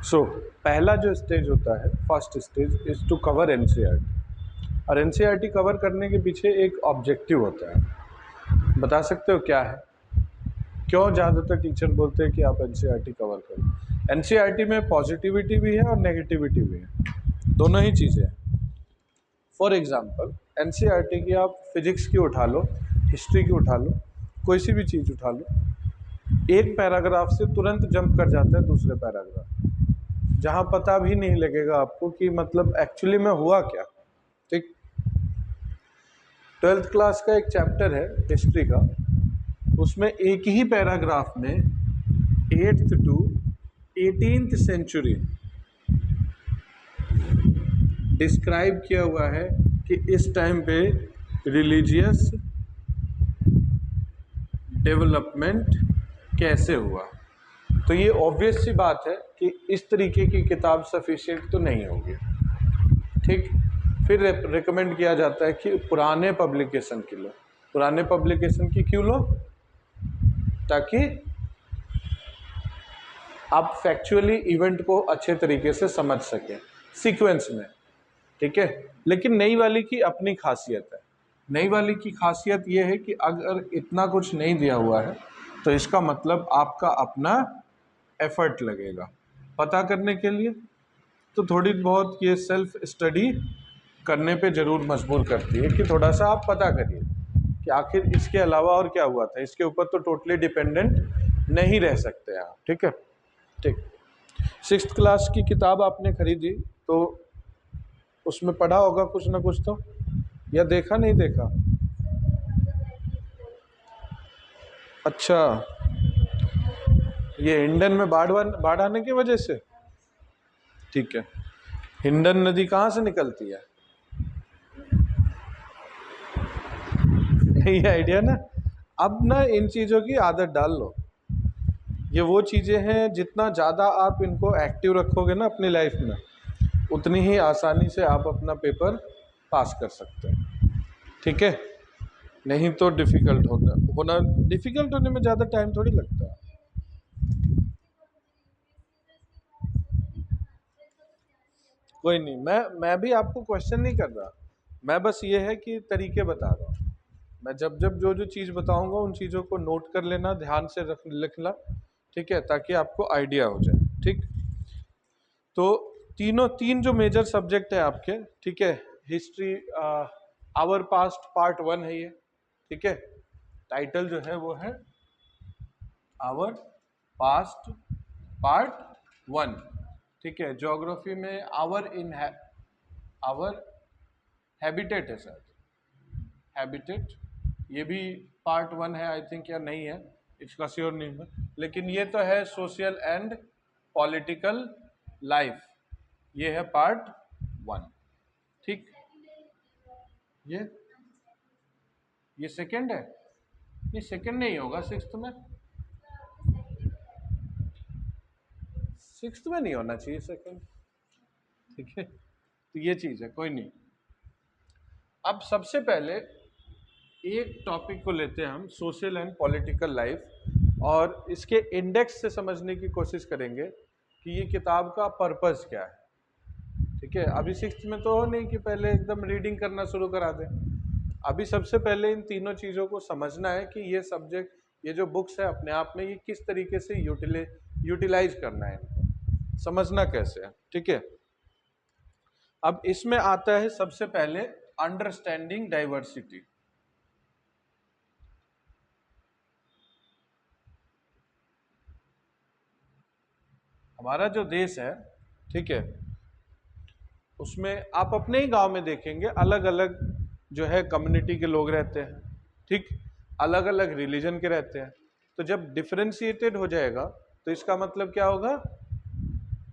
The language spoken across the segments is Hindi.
सो पहला जो स्टेज होता है, first stage is to cover NCERT. और एनसीईआरटी कवर करने के पीछे एक ऑब्जेक्टिव होता है। बता सकते हो क्या है? क्यों ज़्यादातर टीचर बोलते हैं कि आप एनसीईआरटी कवर करो? एनसीईआरटी में पॉजिटिविटी भी है और नेगेटिविटी भी है, दोनों ही चीज़ें हैं। फॉर एग्जाम्पल एनसीईआरटी की आप फिजिक्स की उठा लो, हिस्ट्री की उठा लो, कोई सी भी चीज़ उठा लो, एक पैराग्राफ से तुरंत जंप कर जाता है दूसरे पैराग्राफ, जहाँ पता भी नहीं लगेगा आपको कि मतलब एक्चुअली में हुआ क्या। ठीक, 12th क्लास का एक चैप्टर है हिस्ट्री का, उसमें एक ही पैराग्राफ में 8th to 18th century describe किया हुआ है कि इस टाइम पे रिलीजियस डेवलपमेंट कैसे हुआ। तो ये ऑब्वियस सी बात है कि इस तरीके की किताब सफिशिएंट तो नहीं होगी। ठीक, फिर रिकमेंड किया जाता है कि पुराने पब्लिकेशन की लो। पुराने पब्लिकेशन की क्यों लो? ताकि आप फैक्चुअली इवेंट को अच्छे तरीके से समझ सकें सीक्वेंस में। ठीक है, लेकिन नई वाली की अपनी खासियत है। नई वाली की खासियत यह है कि अगर इतना कुछ नहीं दिया हुआ है तो इसका मतलब आपका अपना एफर्ट लगेगा पता करने के लिए। तो थोड़ी बहुत ये सेल्फ स्टडी करने पे ज़रूर मजबूर करती है कि थोड़ा सा आप पता करिए कि आखिर इसके अलावा और क्या हुआ था। इसके ऊपर तो टोटली डिपेंडेंट नहीं रह सकते आप। ठीक है, ठीक। 6th क्लास की किताब आपने खरीदी तो उसमें पढ़ा होगा कुछ ना कुछ तो, या देखा नहीं देखा? अच्छा, ये हिंडन में बाढ़ आने की वजह से? ठीक है, हिंडन नदी कहाँ से निकलती है? ये आइडिया ना। अब ना इन चीज़ों की आदत डाल लो। ये वो चीज़ें हैं जितना ज़्यादा आप इनको एक्टिव रखोगे ना अपनी लाइफ में, उतनी ही आसानी से आप अपना पेपर पास कर सकते हैं। ठीक है, नहीं तो डिफ़िकल्ट होना डिफ़िकल्ट होने में ज़्यादा टाइम थोड़ी लगता है। कोई नहीं, मैं भी आपको क्वेश्चन नहीं कर रहा, मैं बस ये है कि तरीके बता रहा हूँ। मैं जब जब जो जो चीज़ बताऊंगा उन चीज़ों को नोट कर लेना, ध्यान से रख लिखना। ठीक है, ताकि आपको आइडिया हो जाए। ठीक, तो तीन जो मेजर सब्जेक्ट है आपके, ठीक है, हिस्ट्री आवर पास्ट पार्ट 1 है ये। ठीक है, टाइटल जो है वो है आवर पास्ट पार्ट 1। ठीक है, ज्योग्राफी में आवर हैबिटेट है सर, हैबिटेट, ये भी पार्ट 1 है आई थिंक, या नहीं है इसका श्योर नहीं है, लेकिन ये तो है सोशल एंड पॉलिटिकल लाइफ, ये है पार्ट 1। ठीक, ये ये सेकंड है, ये सेकंड नहीं होगा, सिक्स्थ में नहीं होना चाहिए सेकंड। ठीक है, तो ये चीज़ है, कोई नहीं। अब सबसे पहले एक टॉपिक को लेते हैं हम, सोशल एंड पॉलिटिकल लाइफ, और इसके इंडेक्स से समझने की कोशिश करेंगे कि ये किताब का पर्पस क्या है। ठीक है, अभी 6th में तो हो नहीं कि पहले एकदम रीडिंग करना शुरू करा दें। अभी सबसे पहले इन तीनों चीज़ों को समझना है कि ये सब्जेक्ट, ये जो बुक्स है अपने आप में, ये किस तरीके से यूटिलाइज करना है, इनको समझना कैसे है। ठीक है, अब इसमें आता है सबसे पहले अंडरस्टैंडिंग डाइवर्सिटी। हमारा जो देश है, ठीक है, उसमें आप अपने ही गांव में देखेंगे अलग अलग जो है कम्युनिटी के लोग रहते हैं। ठीक, अलग अलग रिलीजन के रहते हैं। तो जब डिफरेंशिएटेड हो जाएगा तो इसका मतलब क्या होगा?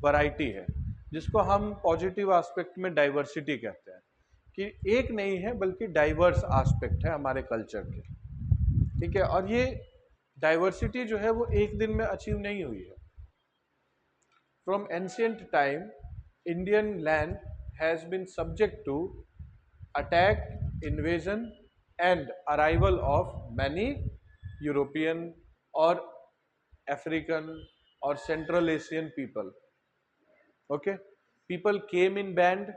वैरायटी है, जिसको हम पॉजिटिव एस्पेक्ट में डाइवर्सिटी कहते हैं, कि एक नहीं है बल्कि डाइवर्स एस्पेक्ट है हमारे कल्चर के। ठीक है, और ये डाइवर्सिटी जो है वो एक दिन में अचीव नहीं हुई है। From ancient time Indian land has been subject to attack, invasion and arrival of many European or African or Central Asian people. Okay, people came in band,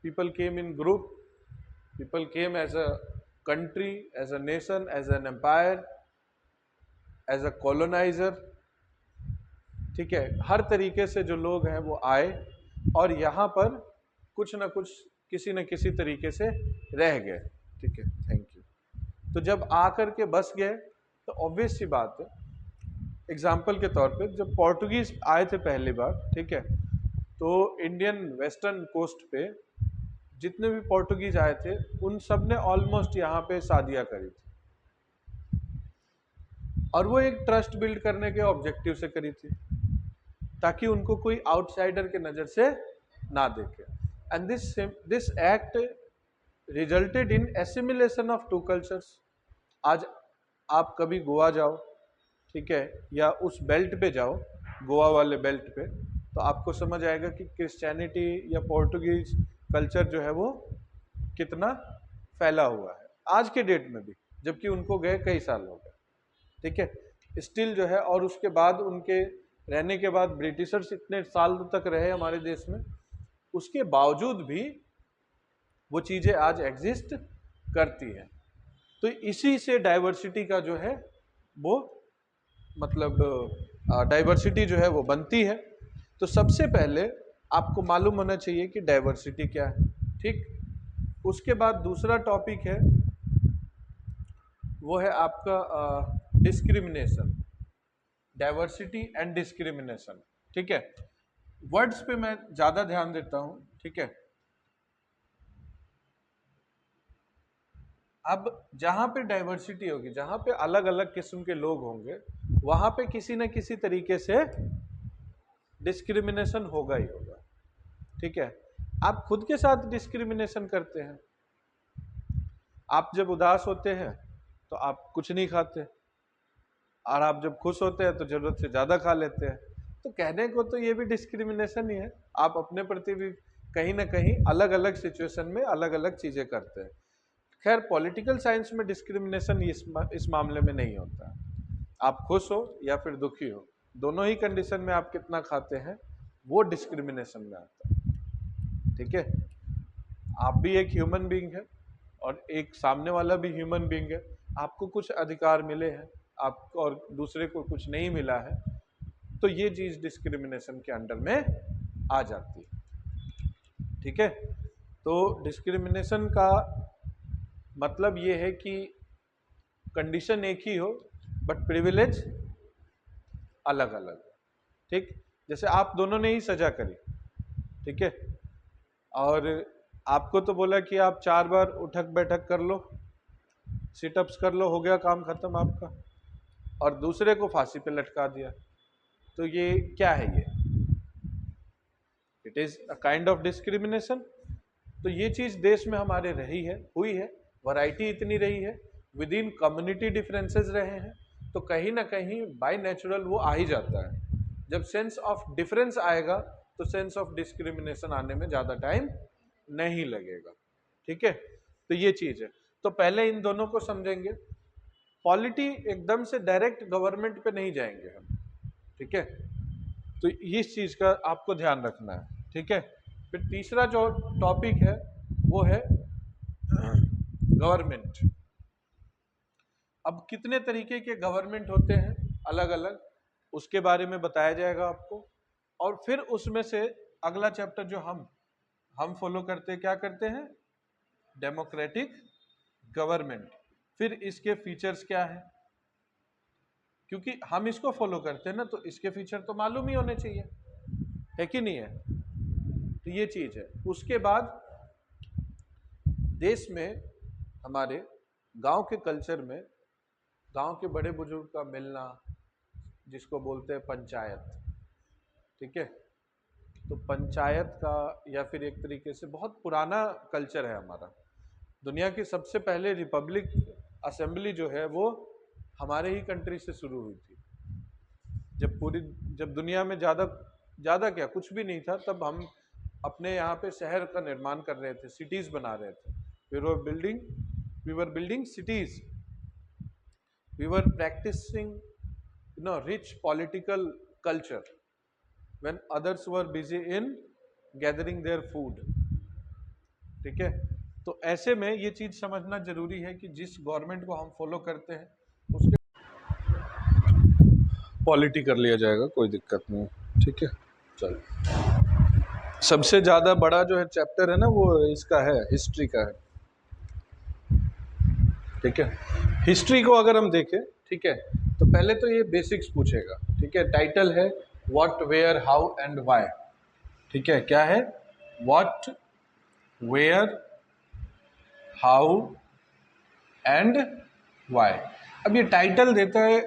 people came in group, people came as a country, as a nation, as an empire, as a colonizer. ठीक है, हर तरीके से जो लोग हैं वो आए और यहाँ पर कुछ ना कुछ किसी न किसी तरीके से रह गए। ठीक है, थैंक यू। तो जब आकर के बस गए तो ऑब्वियस सी बात है, एग्जाम्पल के तौर पे जब पोर्टुगीज आए थे पहली बार, ठीक है, तो इंडियन वेस्टर्न कोस्ट पे जितने भी पोर्टुगीज आए थे उन सब ने ऑलमोस्ट यहाँ पे शादियाँ करी थी, और वो एक ट्रस्ट बिल्ड करने के ऑब्जेक्टिव से करी थी ताकि उनको कोई आउटसाइडर के नज़र से ना देखे। And this act resulted in assimilation of two cultures. आज आप कभी गोवा जाओ, ठीक है, या उस बेल्ट पे जाओ, गोवा वाले बेल्ट पे, तो आपको समझ आएगा कि क्रिश्चियनिटी या पोर्टुगीज कल्चर जो है वो कितना फैला हुआ है आज के डेट में भी, जबकि उनको गए कई साल हो गए। ठीक है, स्टिल जो है, और उसके बाद उनके रहने के बाद ब्रिटिशर्स इतने साल तक रहे हमारे देश में, उसके बावजूद भी वो चीज़ें आज एग्जिस्ट करती हैं। तो इसी से डाइवर्सिटी का जो है वो मतलब डाइवर्सिटी जो है वो बनती है। तो सबसे पहले आपको मालूम होना चाहिए कि डाइवर्सिटी क्या है। ठीक, उसके बाद दूसरा टॉपिक है वो है आपका डिस्क्रिमिनेशन, डाइवर्सिटी एंड डिस्क्रिमिनेशन। ठीक है, वर्ड्स पे मैं ज़्यादा ध्यान देता हूँ। ठीक है, अब जहाँ पे डाइवर्सिटी होगी, जहाँ पे अलग अलग किस्म के लोग होंगे, वहाँ पे किसी न किसी तरीके से डिस्क्रिमिनेशन होगा ही होगा। ठीक है, आप खुद के साथ डिस्क्रिमिनेशन करते हैं। आप जब उदास होते हैं तो आप कुछ नहीं खाते, और आप जब खुश होते हैं तो जरूरत से ज़्यादा खा लेते हैं। तो कहने को तो ये भी डिस्क्रिमिनेशन ही है, आप अपने प्रति भी कहीं ना कहीं अलग अलग सिचुएशन में अलग अलग चीज़ें करते हैं। खैर, पॉलिटिकल साइंस में डिस्क्रिमिनेशन इस मामले में नहीं होता है। आप खुश हो या फिर दुखी हो, दोनों ही कंडीशन में आप कितना खाते हैं वो डिस्क्रिमिनेशन में आता है। ठीक है, आप भी एक ह्यूमन बीइंग है और एक सामने वाला भी ह्यूमन बीइंग है, आपको कुछ अधिकार मिले हैं आपको और दूसरे को कुछ नहीं मिला है, तो ये चीज डिस्क्रिमिनेशन के अंडर में आ जाती है। ठीक है, तो डिस्क्रिमिनेशन का मतलब ये है कि कंडीशन एक ही हो बट प्रिविलेज अलग अलग। ठीक, जैसे आप दोनों ने ही सजा करी, ठीक है, और आपको तो बोला कि आप 4 बार उठक बैठक कर लो, सिटअप्स कर लो, हो गया काम खत्म आपका, और दूसरे को फांसी पे लटका दिया। तो ये क्या है? ये it is a kind of discrimination. तो ये चीज देश में हमारे रही है, हुई है, वैरायटी इतनी रही है, विद इन कम्युनिटी डिफरेंसेस रहे हैं, तो कहीं ना कहीं बाय नेचुरल वो आ ही जाता है। जब सेंस ऑफ डिफरेंस आएगा तो सेंस ऑफ डिस्क्रिमिनेशन आने में ज़्यादा टाइम नहीं लगेगा। ठीक है, तो ये चीज़ है। तो पहले इन दोनों को समझेंगे। पॉलिटी एकदम से डायरेक्ट गवर्नमेंट पे नहीं जाएंगे हम, ठीक है, तो इस चीज़ का आपको ध्यान रखना है। ठीक है, फिर तीसरा जो टॉपिक है वो है गवर्नमेंट। अब कितने तरीके के गवर्नमेंट होते हैं अलग अलग, उसके बारे में बताया जाएगा आपको। और फिर उसमें से अगला चैप्टर जो हम फॉलो करते क्या करते हैं, डेमोक्रेटिक गवर्नमेंट। फिर इसके फीचर्स क्या है, क्योंकि हम इसको फॉलो करते हैं ना, तो इसके फीचर तो मालूम ही होने चाहिए, है कि नहीं है? तो ये चीज है। उसके बाद देश में हमारे गांव के कल्चर में गांव के बड़े बुजुर्ग का मिलना, जिसको बोलते हैं पंचायत। ठीक है, तो पंचायत का या फिर एक तरीके से बहुत पुराना कल्चर है हमारा। दुनिया की सबसे पहले रिपब्लिक असेंबली जो है वो हमारे ही कंट्री से शुरू हुई थी। जब दुनिया में ज़्यादा क्या कुछ भी नहीं था, तब हम अपने यहाँ पे शहर का निर्माण कर रहे थे, सिटीज़ बना रहे थे। We were building cities, we were practicing rich political culture. when others were busy in gathering their food। ठीक है, तो ऐसे में ये चीज समझना जरूरी है कि जिस गवर्नमेंट को हम फॉलो करते हैं उसके पॉलिटी कर लिया जाएगा, कोई दिक्कत नहीं। ठीक है, चलो, सबसे ज्यादा बड़ा जो है चैप्टर है ना वो इसका है, हिस्ट्री का है। ठीक है, हिस्ट्री को अगर हम देखें, ठीक है, तो पहले तो ये बेसिक्स पूछेगा। ठीक है, टाइटल है what, where, how and why. ठीक है, क्या है? What, where, how and why. अब ये टाइटल देता है,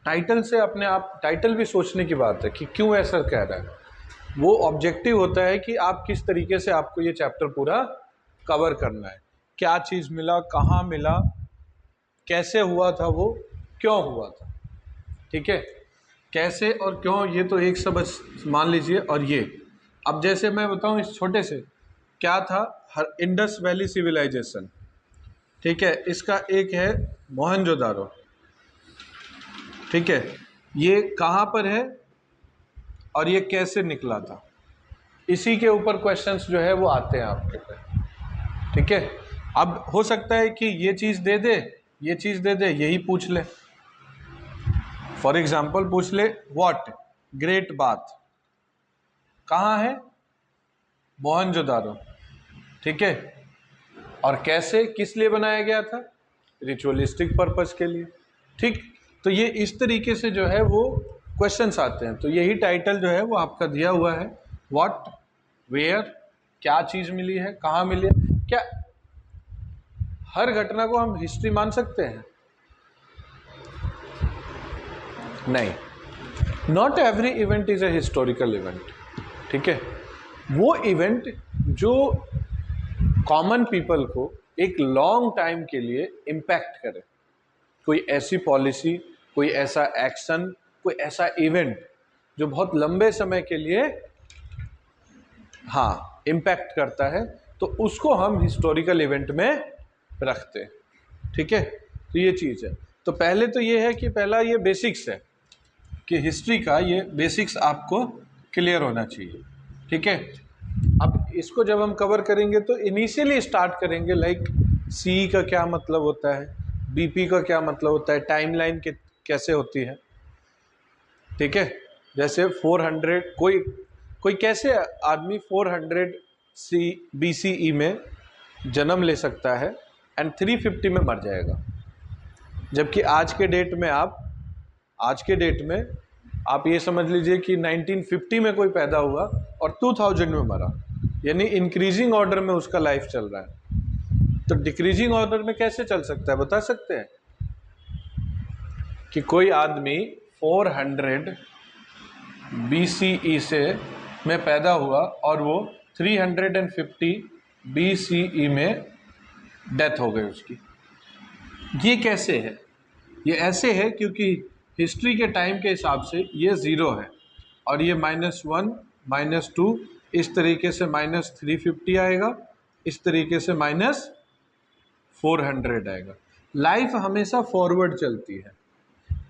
टाइटल से अपने आप, टाइटल भी सोचने की बात है कि क्यों ऐसा कह रहा है। वो ऑब्जेक्टिव होता है कि आप किस तरीके से आपको ये चैप्टर पूरा कवर करना है, क्या चीज़ मिला, कहाँ मिला, कैसे हुआ था वो, क्यों हुआ था। ठीक है, कैसे और क्यों ये तो एक सब मान लीजिए। और ये अब जैसे मैं बताऊं इस छोटे से, क्या था इंडस वैली सिविलाइजेशन। ठीक है, इसका एक है मोहनजोदारो। ठीक है, ये कहाँ पर है और ये कैसे निकला था, इसी के ऊपर क्वेश्चंस जो है वो आते हैं आपके पे। ठीक है, अब हो सकता है कि ये चीज़ दे दे, ये चीज़ दे दे, यही पूछ ले। फॉर एग्जाम्पल पूछ ले व्हाट, ग्रेट बाथ कहाँ है? मोहनजोदारो। ठीक है, और कैसे, किस लिए बनाया गया था? रिचुअलिस्टिक पर्पस के लिए। ठीक, तो ये इस तरीके से जो है वो क्वेश्चंस आते हैं। तो यही टाइटल जो है वो आपका दिया हुआ है, व्हाट, वेयर, क्या चीज़ मिली है, कहाँ मिली है। क्या हर घटना को हम हिस्ट्री मान सकते हैं? नहीं, not every event is a historical event. ठीक है, वो इवेंट जो कॉमन पीपल को एक लॉन्ग टाइम के लिए इम्पैक्ट करे, कोई ऐसी पॉलिसी, कोई ऐसा एक्शन, कोई ऐसा इवेंट जो बहुत लंबे समय के लिए हाँ इम्पैक्ट करता है, तो उसको हम हिस्टोरिकल इवेंट में रखते हैं। ठीक है, तो ये चीज़ है। तो पहले तो ये है कि पहला ये बेसिक्स है कि हिस्ट्री का ये बेसिक्स आपको क्लियर होना चाहिए। ठीक है, अब इसको जब हम कवर करेंगे तो इनिशियली स्टार्ट करेंगे, लाइक सी का क्या मतलब होता है, बीपी का क्या मतलब होता है, टाइमलाइन कैसे होती है। ठीक है, जैसे 400 कोई कैसे आदमी 400 BCE में जन्म ले सकता है एंड 350 में मर जाएगा, जबकि आज के डेट में आप ये समझ लीजिए कि 1950 में कोई पैदा हुआ और 2000 में मरा, यानी इंक्रीजिंग ऑर्डर में उसका लाइफ चल रहा है। तो डिक्रीजिंग ऑर्डर में कैसे चल सकता है, बता सकते हैं? कि कोई आदमी 400 BCE में पैदा हुआ और वो 350 BCE में डेथ हो गई उसकी। ये कैसे है? ये ऐसे है क्योंकि हिस्ट्री के टाइम के हिसाब से ये 0 है और ये -1 -2, इस तरीके से -350 आएगा, इस तरीके से -400 आएगा। लाइफ हमेशा फॉरवर्ड चलती है।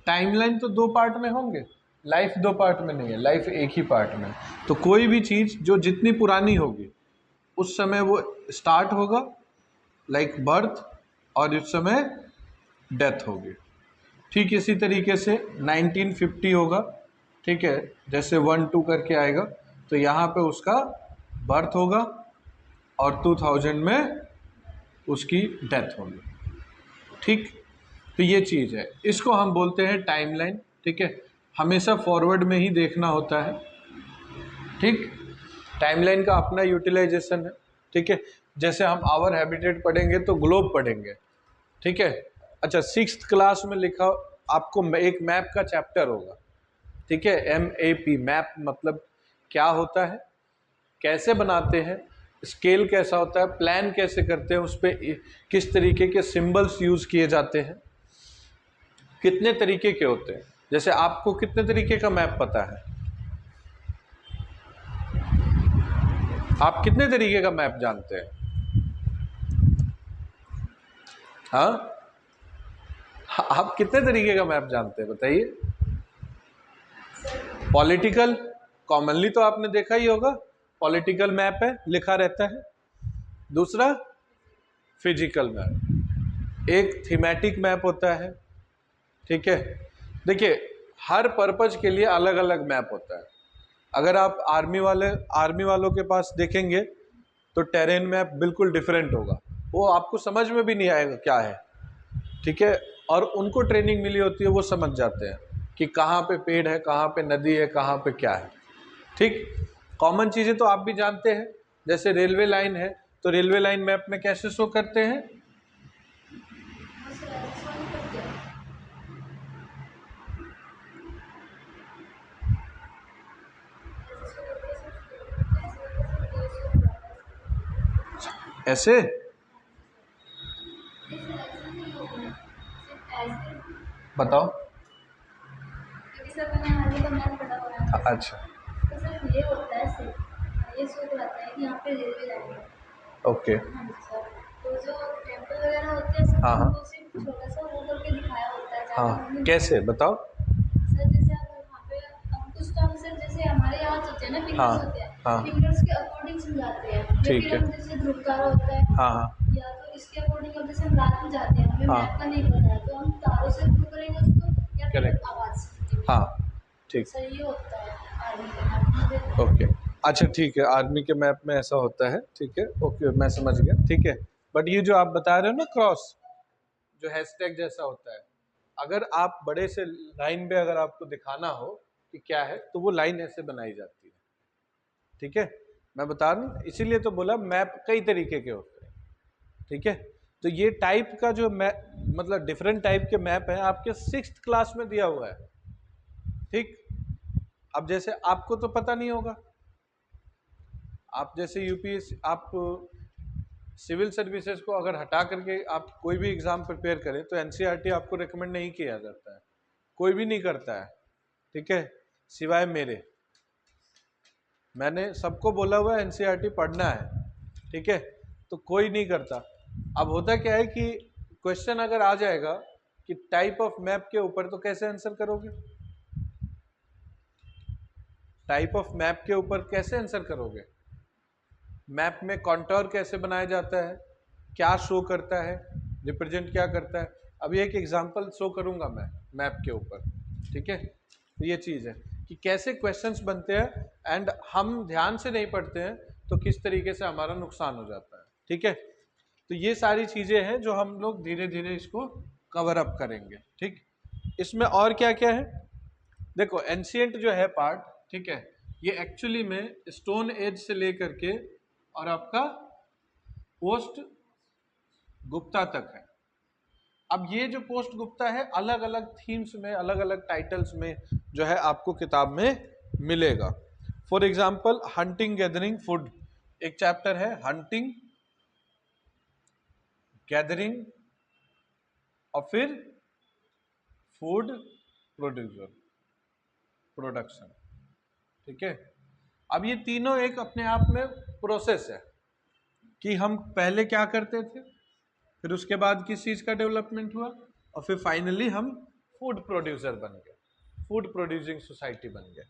टाइमलाइन तो 2 पार्ट में होंगे, लाइफ 2 पार्ट में नहीं है, लाइफ एक ही पार्ट में। तो कोई भी चीज़ जो जितनी पुरानी होगी उस समय वो स्टार्ट होगा, लाइक बर्थ, और उस समय डेथ होगी। ठीक इसी तरीके से 1950 होगा। ठीक है, जैसे 1 2 करके आएगा तो यहाँ पे उसका बर्थ होगा और 2000 में उसकी डेथ होगी। ठीक, तो ये चीज़ है, इसको हम बोलते हैं टाइमलाइन। ठीक है, हमेशा फॉरवर्ड में ही देखना होता है। ठीक, टाइमलाइन का अपना यूटिलाइजेशन है। ठीक है, जैसे हम आवर हैबिटेट पढ़ेंगे तो ग्लोब पढ़ेंगे। ठीक है, अच्छा 6th क्लास में लिखा आपको एक मैप का चैप्टर होगा। ठीक है, MAP, मैप मतलब क्या होता है, कैसे बनाते हैं, स्केल कैसा होता है, प्लान कैसे करते हैं, उस पर किस तरीके के सिंबल्स यूज किए जाते हैं, कितने तरीके के होते हैं। जैसे आपको कितने तरीके का मैप पता है? आप कितने तरीके का मैप जानते हैं? हाँ, आप कितने तरीके का मैप जानते हैं बताइए? पॉलिटिकल, कॉमनली तो आपने देखा ही होगा, पॉलिटिकल मैप है, लिखा रहता है। दूसरा फिजिकल मैप, एक थीमेटिक मैप होता है, ठीक है। देखिए हर पर्पज के लिए अलग अलग मैप होता है। अगर आप आर्मी वालों के पास देखेंगे तो टेरेन मैप बिल्कुल डिफरेंट होगा, वो आपको समझ में भी नहीं आएगा क्या है, ठीक है। और उनको ट्रेनिंग मिली होती है, वो समझ जाते हैं कि कहाँ पे पेड़ है, कहाँ पे नदी है, कहाँ पे क्या है, ठीक। कॉमन चीज़ें तो आप भी जानते हैं, जैसे रेलवे लाइन है तो रेलवे लाइन मैप में कैसे शो करते हैं? ऐसे बताओ। अच्छा ओके। हाँ हाँ हाँ, कैसे बताओ? हाँ हाँ ठीक है। हाँ हाँ हाँ करेक्ट, हाँ ठीक, ओके। अच्छा ठीक है, आर्मी के मैप में ऐसा होता है, ठीक है, ओके मैं समझ गया, ठीक है। बट ये जो आप बता रहे हो ना क्रॉस, जो हैशटैग जैसा होता है, अगर आप बड़े से लाइन पे अगर आपको दिखाना हो कि क्या है, तो वो लाइन ऐसे बनाई जाती है, ठीक है। मैं बता रहा हूँ, इसीलिए तो बोला मैप कई तरीके के होते हैं, ठीक है। तो ये टाइप का जो मैप, मतलब डिफरेंट टाइप के मैप है, आपके 6th क्लास में दिया हुआ है, ठीक। अब जैसे आपको तो पता नहीं होगा, आप जैसे यूपीएससी, आप सिविल सर्विसेज को अगर हटा करके आप कोई भी एग्जाम प्रिपेयर करें तो एनसीईआरटी आपको रिकमेंड नहीं किया जाता है, कोई भी नहीं करता है, ठीक है, सिवाय मेरे। मैंने सबको बोला हुआ है एनसीईआरटी पढ़ना है, ठीक है, तो कोई नहीं करता। अब होता क्या है कि क्वेश्चन अगर आ जाएगा कि टाइप ऑफ मैप के ऊपर, तो कैसे आंसर करोगे? टाइप ऑफ मैप के ऊपर कैसे आंसर करोगे? मैप में कॉन्टोर कैसे बनाया जाता है, क्या शो करता है, रिप्रेजेंट क्या करता है। अभी एक एग्जांपल शो करूंगा मैं मैप के ऊपर, ठीक है। तो ये चीज है कि कैसे क्वेश्चंस बनते हैं, एंड हम ध्यान से नहीं पढ़ते हैं तो किस तरीके से हमारा नुकसान हो जाता है, ठीक है। तो ये सारी चीजें हैं जो हम लोग धीरे धीरे इसको कवर अप करेंगे, ठीक। इसमें और क्या क्या है, देखो एंशियंट जो है पार्ट, ठीक है, ये एक्चुअली में स्टोन एज से लेकर के और आपका पोस्ट गुप्ता तक है। अब ये जो पोस्ट गुप्ता है, अलग अलग थीम्स में, अलग अलग टाइटल्स में जो है आपको किताब में मिलेगा। For example hunting gathering food, एक चैप्टर है हंटिंग गैदरिंग, और फिर फूड प्रोडक्शन, ठीक है। अब ये तीनों एक अपने आप में प्रोसेस है कि हम पहले क्या करते थे, फिर उसके बाद किस चीज का डेवलपमेंट हुआ, और फिर फाइनली हम फूड प्रोड्यूसर बन गए, फूड प्रोड्यूसिंग सोसाइटी बन गए,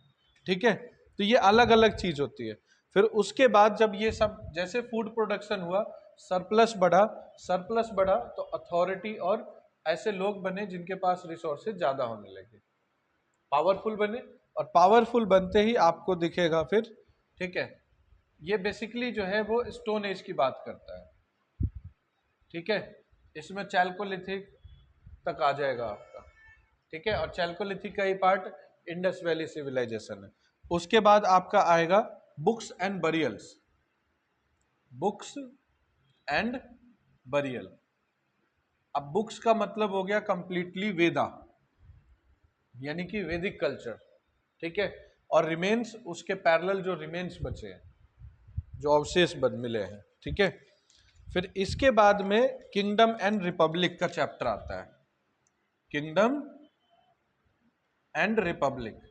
ठीक है। तो ये अलग अलग चीज होती है। फिर उसके बाद जब ये सब, जैसे फूड प्रोडक्शन हुआ, सरप्लस बढ़ा, सरप्लस बढ़ा तो अथॉरिटी और ऐसे लोग बने जिनके पास रिसोर्सेज ज्यादा होने लगे, पावरफुल बने, और पावरफुल बनते ही आपको दिखेगा फिर, ठीक है। ये बेसिकली जो है वो स्टोन एज की बात करता है, ठीक है। इसमें चैल्कोलिथिक तक आ जाएगा आपका, ठीक है, और चैल्कोलिथिक का ही पार्ट इंडस वैली सिविलाइजेशन है। उसके बाद आपका आएगा books and burials, books and burial. अब बुक्स का मतलब हो गया कंप्लीटली वेदा, यानी कि वैदिक कल्चर, ठीक है, और रिमेन्स, उसके पैरेलल जो रिमेन्स बचे हैं, जो अवशेष बन मिले हैं, ठीक है। फिर इसके बाद में किंगडम एंड रिपब्लिक का चैप्टर आता है, किंगडम एंड रिपब्लिक।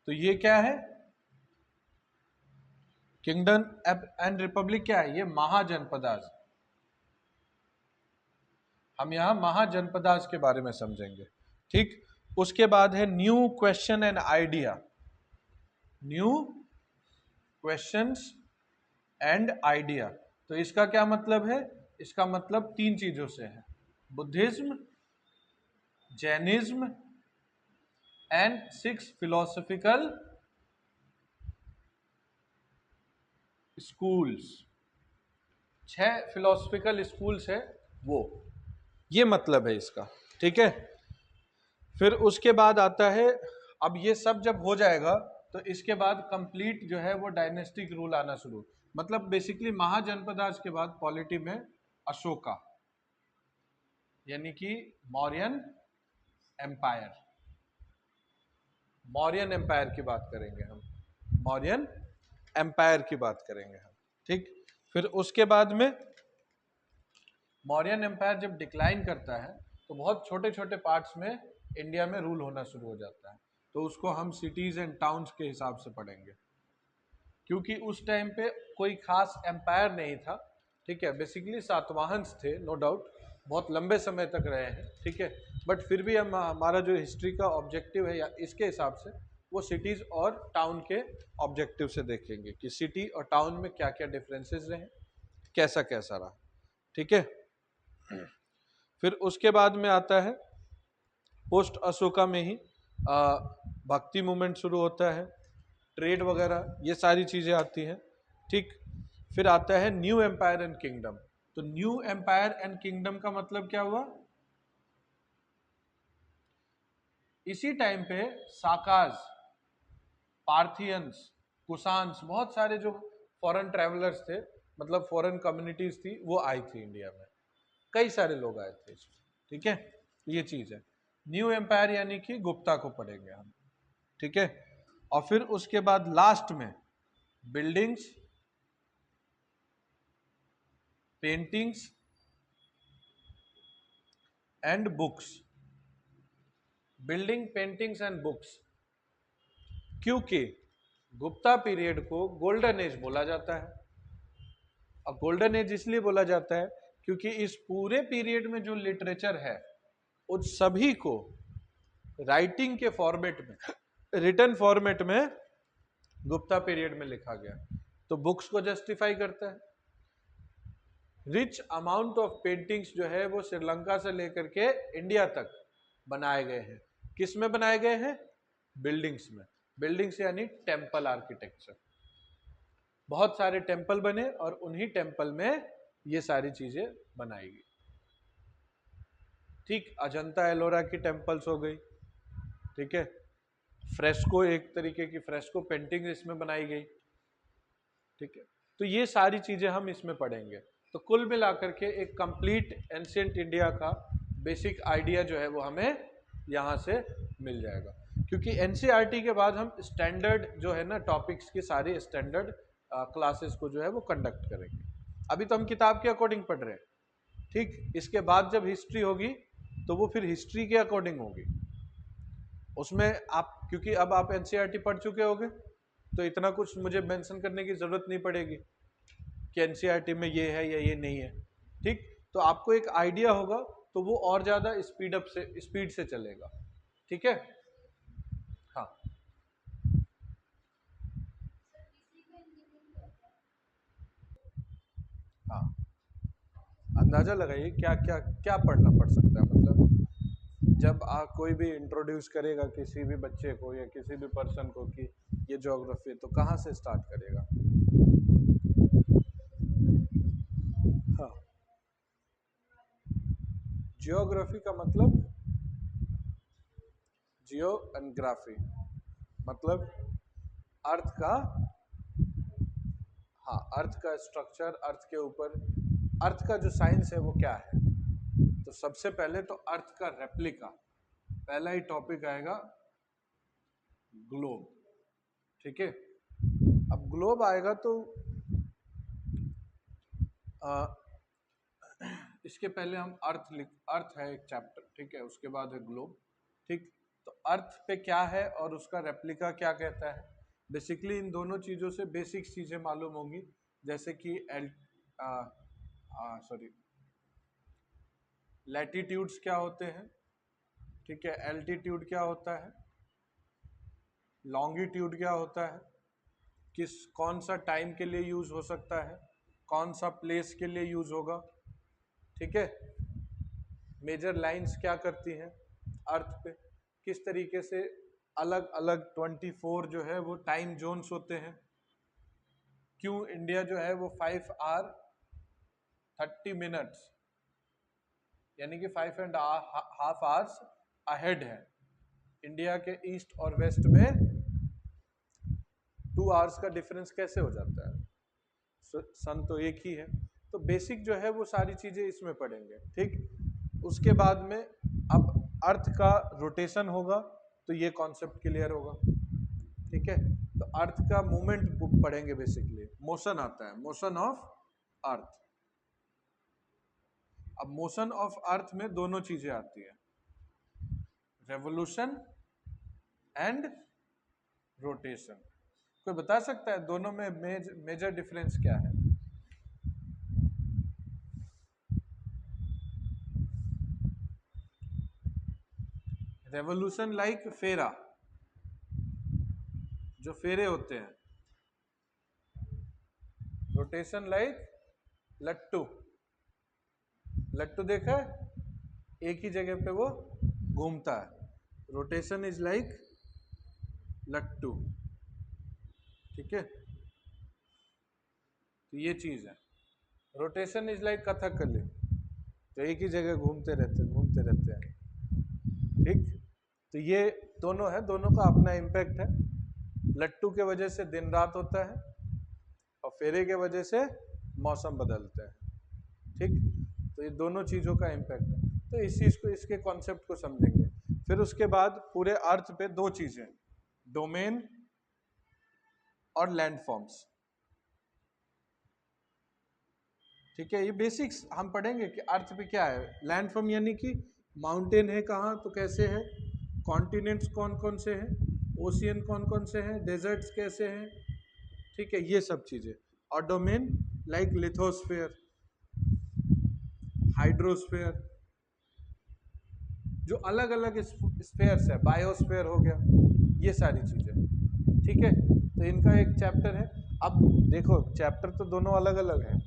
तो ये क्या है, किंगडम एंड रिपब्लिक क्या है, ये महाजनपदाज, हम यहां महाजनपदाज के बारे में समझेंगे, ठीक। उसके बाद है new question and idea, new questions and idea. तो इसका क्या मतलब है? इसका मतलब तीन चीजों से है, Buddhism, Jainism and 6 philosophical schools. 6 philosophical schools है वो, ये मतलब है इसका। ठीक है, फिर उसके बाद आता है, अब ये सब जब हो जाएगा तो इसके बाद कंप्लीट जो है वो डायनेस्टिक रूल आना शुरू, मतलब बेसिकली महाजनपदाज के बाद पॉलिटी में अशोका, यानी कि मौर्यन एम्पायर। मौर्यन एम्पायर की बात करेंगे हम, मौर्यन एम्पायर की बात करेंगे हम। ठीक, फिर उसके बाद में मौर्यन एम्पायर जब डिक्लाइन करता है तो बहुत छोटे छोटे पार्ट्स में इंडिया में रूल होना शुरू हो जाता है, तो उसको हम सिटीज एंड टाउन्स के हिसाब से पढ़ेंगे, क्योंकि उस टाइम पे कोई खास एम्पायर नहीं था। ठीक है, बेसिकली सातवाहन्स थे, नो डाउट, बहुत लंबे समय तक रहे हैं। ठीक है, बट फिर भी हम, हमारा जो हिस्ट्री का ऑब्जेक्टिव है या इसके हिसाब से वो सिटीज और टाउन के ऑब्जेक्टिव से देखेंगे कि सिटी और टाउन में क्या क्या डिफरेंसेस रहे, कैसा कैसा रहा। ठीक है, फिर उसके बाद में आता है पोस्ट अशोका में ही भक्ति मूवमेंट शुरू होता है, ट्रेड वगैरह ये सारी चीजें आती हैं। ठीक, फिर आता है न्यू एम्पायर एंड किंगडम। तो न्यू एम्पायर एंड किंगडम का मतलब क्या हुआ? इसी टाइम पे साकाज, पार्थियंस, कुशान्स, बहुत सारे जो फॉरेन ट्रैवलर्स थे, मतलब फॉरेन कम्युनिटीज थी, वो आई थी इंडिया में, कई सारे लोग आए थे इसमें। ठीक है, ये चीज है न्यू एम्पायर, यानी कि गुप्ता को पढ़ेंगे हम। ठीक है, और फिर उसके बाद लास्ट में buildings, paintings and books. Building, paintings and books, क्योंकि गुप्ता पीरियड को गोल्डन एज बोला जाता है। अब गोल्डन एज इसलिए बोला जाता है क्योंकि इस पूरे पीरियड में जो लिटरेचर है उस सभी को राइटिंग के फॉर्मेट में, रिटन फॉर्मेट में गुप्ता पीरियड में लिखा गया, तो बुक्स को जस्टिफाई करता है। रिच अमाउंट ऑफ पेंटिंग्स जो है वो श्रीलंका से लेकर के इंडिया तक बनाए गए हैं। किस में बनाए गए हैं? बिल्डिंग्स में। बिल्डिंग्स यानी टेम्पल आर्किटेक्चर, बहुत सारे टेम्पल बने और उन्हीं टेम्पल में ये सारी चीजें बनाई गई। ठीक, अजंता एलोरा की टेम्पल्स हो गई। ठीक है, फ्रेस्को, एक तरीके की फ्रेस्को पेंटिंग इसमें बनाई गई। ठीक है, तो ये सारी चीजें हम इसमें पढ़ेंगे। तो कुल मिलाकर के एक कंप्लीट एंशिएंट इंडिया का बेसिक आइडिया जो है वो हमें यहाँ से मिल जाएगा, क्योंकि एनसीईआरटी के बाद हम स्टैंडर्ड जो है ना टॉपिक्स की सारी स्टैंडर्ड क्लासेस को जो है वो कंडक्ट करेंगे। अभी तो हम किताब के अकॉर्डिंग पढ़ रहे हैं। ठीक, इसके बाद जब हिस्ट्री होगी तो वो फिर हिस्ट्री के अकॉर्डिंग होगी। उसमें आप, क्योंकि अब आप एनसीईआरटी पढ़ चुके होंगे तो इतना कुछ मुझे मेंशन करने की जरूरत नहीं पड़ेगी कि एनसीईआरटी में ये है या ये नहीं है। ठीक, तो आपको एक आइडिया होगा तो वो और ज्यादा स्पीड से चलेगा। ठीक है, हाँ। हाँ, अंदाजा लगाइए क्या क्या क्या पढ़ना पड़ सकता है, मतलब जब कोई भी इंट्रोड्यूस करेगा किसी भी बच्चे को या किसी भी पर्सन को कि ये ज्योग्राफी, तो कहाँ से स्टार्ट करेगा? हाँ, जियोग्राफी का मतलब, जियो एंड ग्राफी मतलब अर्थ का, हाँ, अर्थ का स्ट्रक्चर, अर्थ के ऊपर, अर्थ का जो साइंस है वो क्या है। तो सबसे पहले तो अर्थ का रेप्लिका, पहला ही टॉपिक आएगा ग्लोब। ठीक है, अब ग्लोब आएगा तो आ, इसके पहले हम अर्थ है एक चैप्टर। ठीक है, उसके बाद है ग्लोब। ठीक, तो अर्थ पे क्या है और उसका रेप्लिका क्या कहता है, बेसिकली इन दोनों चीजों से बेसिक चीजें मालूम होंगी, जैसे कि सॉरी, लैटिट्यूड्स क्या होते हैं। ठीक है, एल्टीट्यूड क्या होता है, लॉन्गिट्यूड क्या होता है, कौन सा टाइम के लिए यूज हो सकता है, कौन सा प्लेस के लिए यूज होगा, ठीक है। मेजर लाइंस क्या करती हैं अर्थ पे, किस तरीके से अलग अलग 24 जो है वो टाइम जोन्स होते हैं, क्यों इंडिया जो है वो 5 hours 30 minutes यानी कि 5.5 hours अहेड है। इंडिया के ईस्ट और वेस्ट में 2 hours का डिफरेंस कैसे हो जाता है, सन तो एक ही है। तो बेसिक जो है वो सारी चीजें इसमें पढ़ेंगे, ठीक। उसके बाद में अब अर्थ का रोटेशन होगा तो ये कॉन्सेप्ट क्लियर होगा, ठीक है। तो अर्थ का मूवमेंट पढ़ेंगे, बेसिकली मोशन आता है, मोशन ऑफ अर्थ। अब मोशन ऑफ अर्थ में दोनों चीजें आती है, रेवोल्यूशन एंड रोटेशन। कोई बता सकता है दोनों में मेजर डिफरेंस क्या है? रेवोल्यूशन लाइक फेरा, जो फेरे होते हैं। रोटेशन लाइक लट्टू, लट्टू देखा है, एक ही जगह पे वो घूमता है। रोटेशन इज लाइक लट्टू, ठीक है। तो ये चीज है। रोटेशन इज लाइक कथकली, तो एक ही जगह घूमते रहते हैं, ठीक। तो ये दोनों है, दोनों का अपना इम्पैक्ट है। लट्टू के वजह से दिन रात होता है और फेरे के वजह से मौसम बदलते हैं, ठीक। तो ये दोनों चीजों का इम्पैक्ट है। तो इस चीज को, इसके कॉन्सेप्ट को समझेंगे। फिर उसके बाद पूरे अर्थ पे दो चीजें, डोमेन और लैंडफॉर्म्स, ठीक है। ये बेसिक्स हम पढ़ेंगे कि अर्थ पे क्या है। लैंडफॉर्म यानी कि माउंटेन है कहाँ तो कैसे है, कॉन्टिनेंट्स कौन कौन से हैं, ओशियन कौन कौन से हैं, डेजर्ट्स कैसे हैं, ठीक है, ये सब चीजें। और डोमेन लाइक लिथोस्फेयर, हाइड्रोस्फेयर, जो अलग अलग स्फेयर्स है, बायोस्फेयर हो गया, ये सारी चीजें, ठीक है। तो इनका एक चैप्टर है। अब देखो चैप्टर तो दोनों अलग अलग हैं,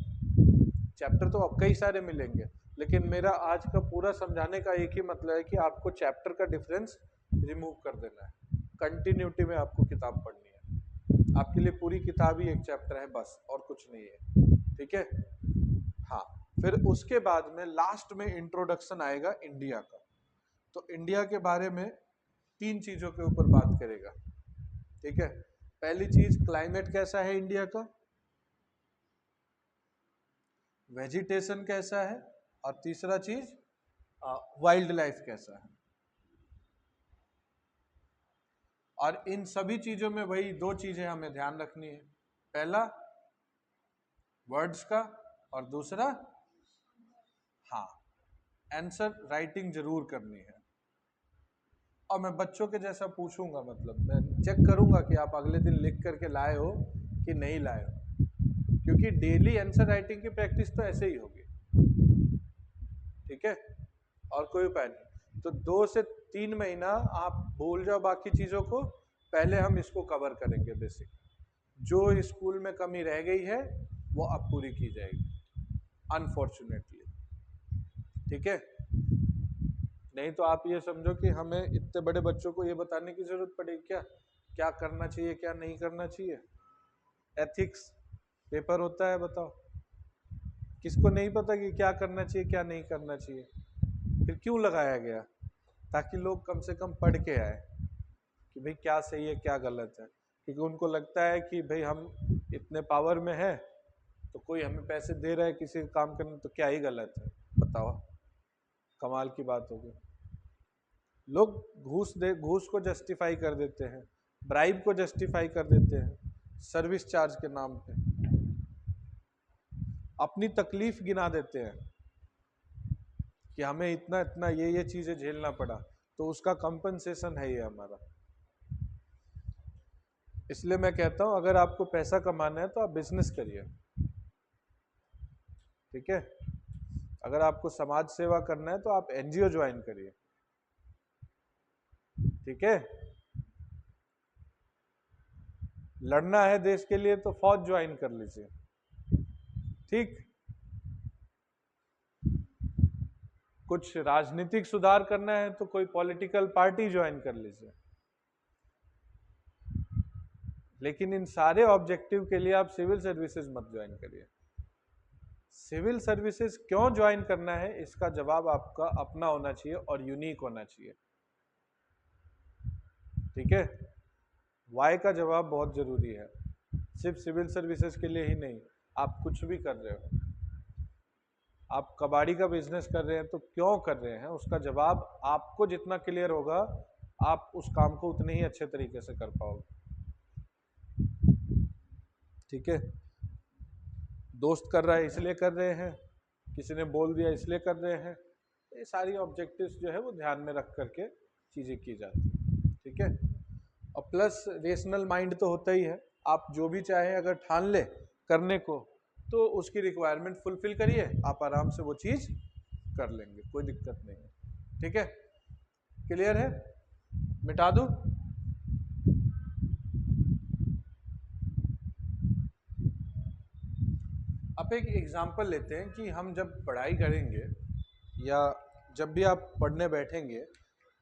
चैप्टर तो अब कई सारे मिलेंगे, लेकिन मेरा आज का पूरा समझाने का एक ही मतलब है कि आपको चैप्टर का डिफरेंस रिमूव कर देना है। कंटिन्यूटी में आपको किताब पढ़नी है, आपके लिए पूरी किताब ही एक चैप्टर है बस, और कुछ नहीं है, ठीक है। हाँ, फिर उसके बाद में लास्ट में इंट्रोडक्शन आएगा इंडिया का। तो इंडिया के बारे में 3 चीजों के ऊपर बात करेगा, ठीक है। पहली चीज, क्लाइमेट कैसा है इंडिया का, वेजिटेशन कैसा है, और तीसरा चीज वाइल्ड लाइफ कैसा है। और इन सभी चीजों में वही 2 चीजें हमें ध्यान रखनी है, पहला वर्ड्स का, और दूसरा हाँ आंसर राइटिंग जरूर करनी है। और मैं बच्चों के जैसा पूछूंगा, मतलब मैं चेक करूंगा कि आप अगले दिन लिख करके लाए हो कि नहीं लाए हो, क्योंकि डेली आंसर राइटिंग की प्रैक्टिस तो ऐसे ही होगी, ठीक है। और कोई उपाय नहीं। तो 2 से 3 महीना आप भूल जाओ बाकी चीजों को, पहले हम इसको कवर करेंगे। बेसिक जो स्कूल में कमी रह गई है वो अब पूरी की जाएगी, अनफॉर्चुनेटली, ठीक है। नहीं तो आप ये समझो कि हमें इतने बड़े बच्चों को ये बताने की जरूरत पड़ेगी क्या, क्या करना चाहिए क्या नहीं करना चाहिए। एथिक्स पेपर होता है, बताओ किसको नहीं पता कि क्या करना चाहिए क्या नहीं करना चाहिए। फिर क्यों लगाया गया, ताकि लोग कम से कम पढ़ के आए कि भाई क्या सही है क्या गलत है। क्योंकि उनको लगता है कि भाई हम इतने पावर में है तो कोई हमें पैसे दे रहा है किसी काम करने, तो क्या ही गलत है, बताओ। कमाल की बात होगी। लोग घूस को जस्टिफाई कर देते हैं, ब्राइब को जस्टिफाई कर देते हैं, सर्विस चार्ज के नाम पे अपनी तकलीफ गिना देते हैं कि हमें इतना इतना ये चीजें झेलना पड़ा, तो उसका कंपनसेशन है ये हमारा। इसलिए मैं कहता हूं अगर आपको पैसा कमाना है तो आप बिजनेस करिए, ठीक है। अगर आपको समाज सेवा करना है तो आप एनजीओ ज्वाइन करिए, ठीक है। लड़ना है देश के लिए तो फौज ज्वाइन कर लीजिए, ठीक। कुछ राजनीतिक सुधार करना है तो कोई पॉलिटिकल पार्टी ज्वाइन कर लीजिए, लेकिन इन सारे ऑब्जेक्टिव के लिए आप सिविल सर्विसेज मत ज्वाइन करिए। सिविल सर्विसेज क्यों ज्वाइन करना है, इसका जवाब आपका अपना होना चाहिए और यूनिक होना चाहिए, ठीक है। वाई का जवाब बहुत जरूरी है, सिर्फ सिविल सर्विसेज के लिए ही नहीं। आप कुछ भी कर रहे हो, आप कबाड़ी का बिजनेस कर रहे हैं तो क्यों कर रहे हैं, उसका जवाब आपको जितना क्लियर होगा आप उस काम को उतने ही अच्छे तरीके से कर पाओगे, ठीक है। दोस्त कर रहा है इसलिए कर रहे हैं, किसी ने बोल दिया इसलिए कर रहे हैं, ये सारी ऑब्जेक्टिव्स जो है वो ध्यान में रख करके चीजें की जाती है, ठीक है। और प्लस रेशनल माइंड तो होता ही है, आप जो भी चाहें अगर ठान ले करने को तो उसकी रिक्वायरमेंट फुलफिल करिए, आप आराम से वो चीज कर लेंगे, कोई दिक्कत नहीं है, ठीक है। क्लियर है, मिटा दूं? अब एक एग्जांपल लेते हैं कि हम जब पढ़ाई करेंगे या जब भी आप पढ़ने बैठेंगे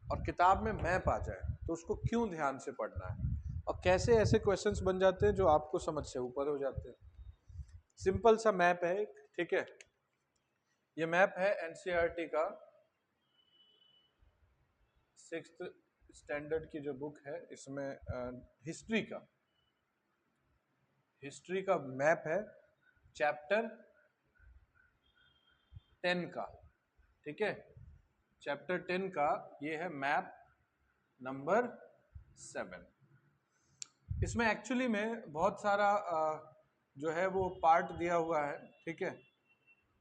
और किताब में मैप आ जाए तो उसको क्यों ध्यान से पढ़ना है और कैसे ऐसे क्वेश्चंस बन जाते हैं जो आपको समझ से ऊपर हो जाते हैं। सिंपल सा मैप है एक, ठीक है। ये मैप है एनसीईआरटी का 6th स्टैंडर्ड की जो बुक है, इसमें हिस्ट्री का मैप है, चैप्टर 10 का, ठीक है। चैप्टर 10 का ये है मैप नंबर 7। इसमें एक्चुअली में बहुत सारा जो है वो पार्ट दिया हुआ है, ठीक है,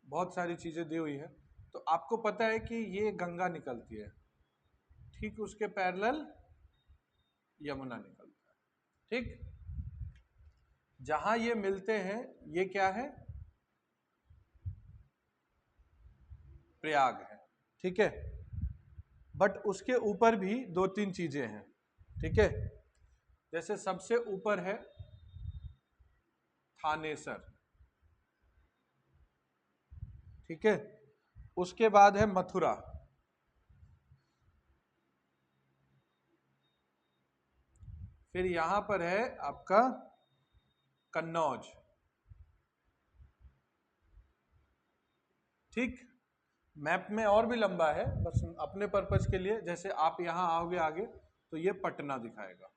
बहुत सारी चीजें दी हुई है। तो आपको पता है कि ये गंगा निकलती है, ठीक उसके पैरेलल यमुना निकलता है, ठीक। जहां ये मिलते हैं ये क्या है, प्रयाग है, ठीक है। बट उसके ऊपर भी 2-3 चीजें हैं, ठीक है। जैसे सबसे ऊपर है थानेसर, ठीक है। उसके बाद है मथुरा, फिर यहां पर है आपका कन्नौज, ठीक। मैप में और भी लंबा है, बस अपने पर्पज के लिए, जैसे आप यहां आओगे आगे तो ये पटना दिखाएगा,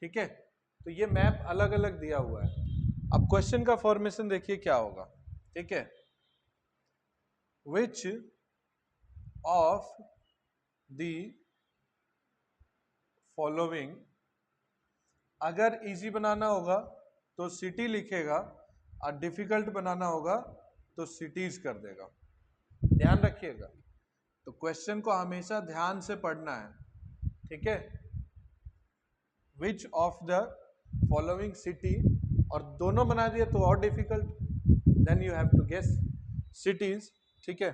ठीक है। तो ये मैप अलग अलग दिया हुआ है। अब क्वेश्चन का फॉर्मेशन देखिए क्या होगा, ठीक है। विच ऑफ द फॉलोइंग, अगर इजी बनाना होगा तो सिटी लिखेगा और डिफिकल्ट बनाना होगा तो सिटीज कर देगा, ध्यान रखिएगा। तो क्वेश्चन को हमेशा ध्यान से पढ़ना है, ठीक है। Which of the following city, और दोनों बना दिए तो और difficult, then you have to guess cities, ठीक है।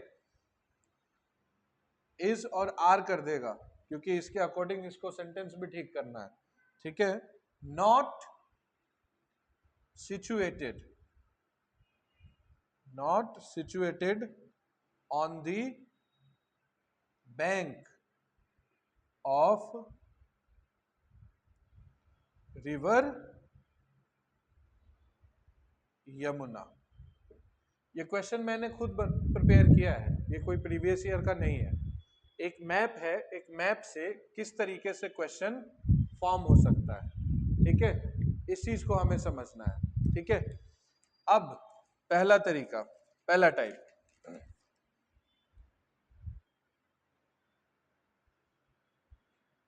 इज और आर कर देगा क्योंकि इसके अकॉर्डिंग इसको सेंटेंस भी ठीक करना है, ठीक है। Not situated, not situated on the bank of river Yamuna. ये क्वेश्चन मैंने खुद प्रिपेयर किया है, ये कोई प्रीवियस ईयर का नहीं है। एक मैप है, एक मैप से किस तरीके से क्वेश्चन फॉर्म हो सकता है, ठीक है। इस चीज को हमें समझना है, ठीक है। अब पहला तरीका, पहला टाइप,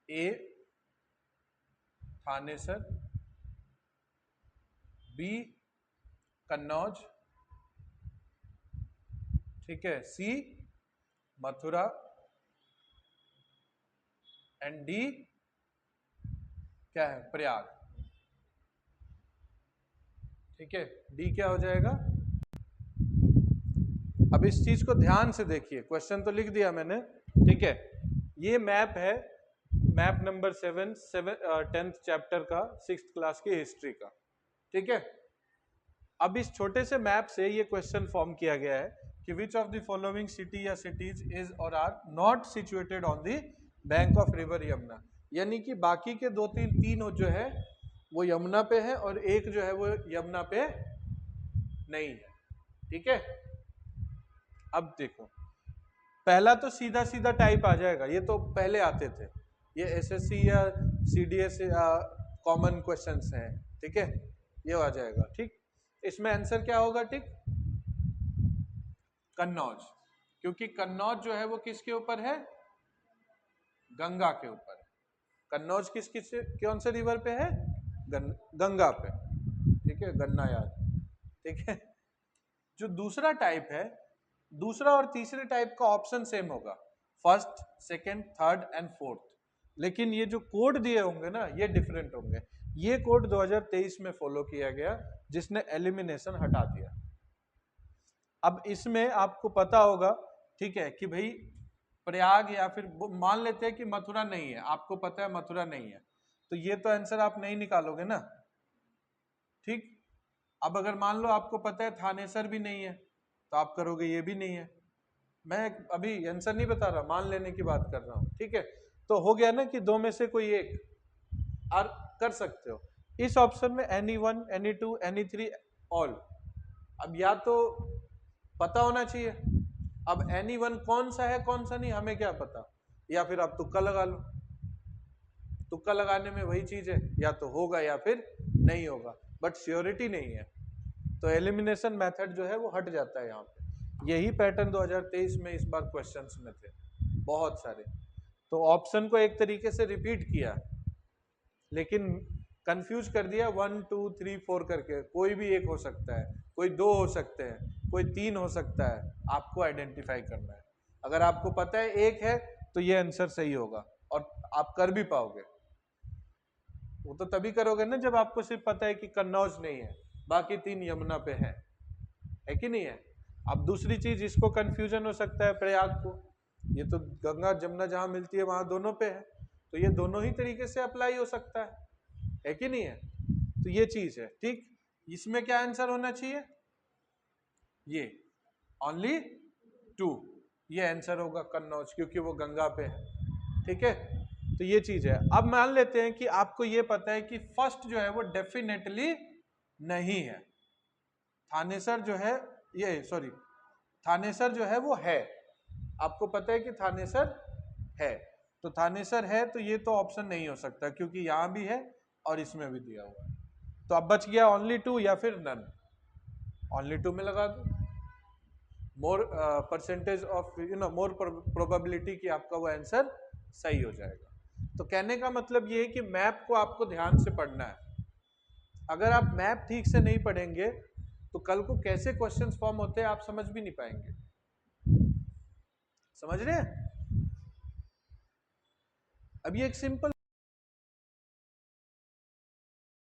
ए थानेसर, बी कन्नौज, ठीक है, सी मथुरा एंड डी क्या है, प्रयाग, ठीक है। डी क्या हो जाएगा। अब इस चीज को ध्यान से देखिए, क्वेश्चन तो लिख दिया मैंने, ठीक है। ये मैप है मैप नंबर 7 10th चैप्टर का 6th क्लास की हिस्ट्री का। ठीक है, अब इस छोटे से मैप से ये क्वेश्चन फॉर्म किया गया है कि which of the following city या सिटीज इज और are not situated on the bank of river Yamuna, यानी कि बाकी के दो तीन जो है वो यमुना पे है और एक जो है वो यमुना पे नहीं है। ठीक है, अब देखो पहला तो सीधा सीधा टाइप आ जाएगा, ये तो पहले आते थे, ये एसएससी या सीडीएस कॉमन क्वेश्चंस हैं। ठीक है, ये आ जाएगा। ठीक, इसमें आंसर क्या होगा? ठीक, कन्नौज, क्योंकि कन्नौज जो है वो किसके ऊपर है? गंगा के ऊपर है। कन्नौज किस कौन से रिवर पे है? गंगा पे। ठीक है, गन्ना याद। ठीक है, जो दूसरा टाइप है, दूसरा और तीसरे टाइप का ऑप्शन सेम होगा, first, second, third and fourth, लेकिन ये जो कोड दिए होंगे ना ये डिफरेंट होंगे। ये कोड 2023 में फॉलो किया गया जिसने एलिमिनेशन हटा दिया। अब इसमें आपको पता होगा, ठीक है, कि भाई प्रयाग या फिर मान लेते हैं कि मथुरा नहीं है, आपको पता है मथुरा नहीं है, तो ये तो आंसर आप नहीं निकालोगे ना। ठीक, अब अगर मान लो आपको पता है थानेसर भी नहीं है तो आप करोगे ये भी नहीं है। मैं अभी आंसर नहीं बता रहा, मान लेने की बात कर रहा हूं। ठीक है, तो हो गया ना कि दो में से कोई एक और कर सकते हो। इस ऑप्शन में any one, any two, any three, all. अब या तो पता होना चाहिए, अब एनी वन कौन सा है कौन सा नहीं हमें क्या पता, या फिर आप तुक्का लगा लो। तुक्का लगाने में वही चीज है, या तो होगा या फिर नहीं होगा, बट श्योरिटी नहीं है। तो एलिमिनेशन मेथड जो है वो हट जाता है यहाँ पे। यही पैटर्न 2023 में इस बार क्वेश्चंस में थे बहुत सारे। तो ऑप्शन को एक तरीके से रिपीट किया लेकिन कंफ्यूज कर दिया 1 2 3 4 करके। कोई भी एक हो सकता है, कोई दो हो सकते हैं, कोई तीन हो सकता है, आपको आइडेंटिफाई करना है। अगर आपको पता है एक है तो ये आंसर सही होगा और आप कर भी पाओगे। वो तो तभी करोगे ना जब आपको सिर्फ पता है कि कन्नौज नहीं है, बाकी तीन यमुना पे है कि नहीं है। अब दूसरी चीज, इसको कंफ्यूजन हो सकता है प्रयाग को, ये तो गंगा जमुना जहां मिलती है वहां दोनों पे है, तो ये दोनों ही तरीके से अप्लाई हो सकता है कि नहीं है। तो ये चीज है। ठीक, इसमें क्या आंसर होना चाहिए? ये ओनली 2, ये आंसर होगा कन्नौज, क्योंकि वो गंगा पे है। ठीक है, तो ये चीज है। अब मान लेते हैं कि आपको ये पता है कि फर्स्ट जो है वो डेफिनेटली नहीं है, थानेसर जो है, ये सॉरी, थानेसर जो है वो है, आपको पता है कि थानेसर है, तो थानेसर है तो ये तो ऑप्शन नहीं हो सकता क्योंकि यहां भी है और इसमें भी दिया हुआ है। तो अब बच गया ओनली 2 या फिर नन। ओनली 2 में लगा दो, मोर परसेंटेज ऑफ मोर प्रोबेबिलिटी कि आपका वो आंसर सही हो जाएगा। तो कहने का मतलब ये है कि मैप को आपको ध्यान से पढ़ना है। अगर आप मैप ठीक से नहीं पढ़ेंगे तो कल को कैसे क्वेश्चंस फॉर्म होते हैं आप समझ भी नहीं पाएंगे। समझ रहे हैं? अब ये एक सिंपल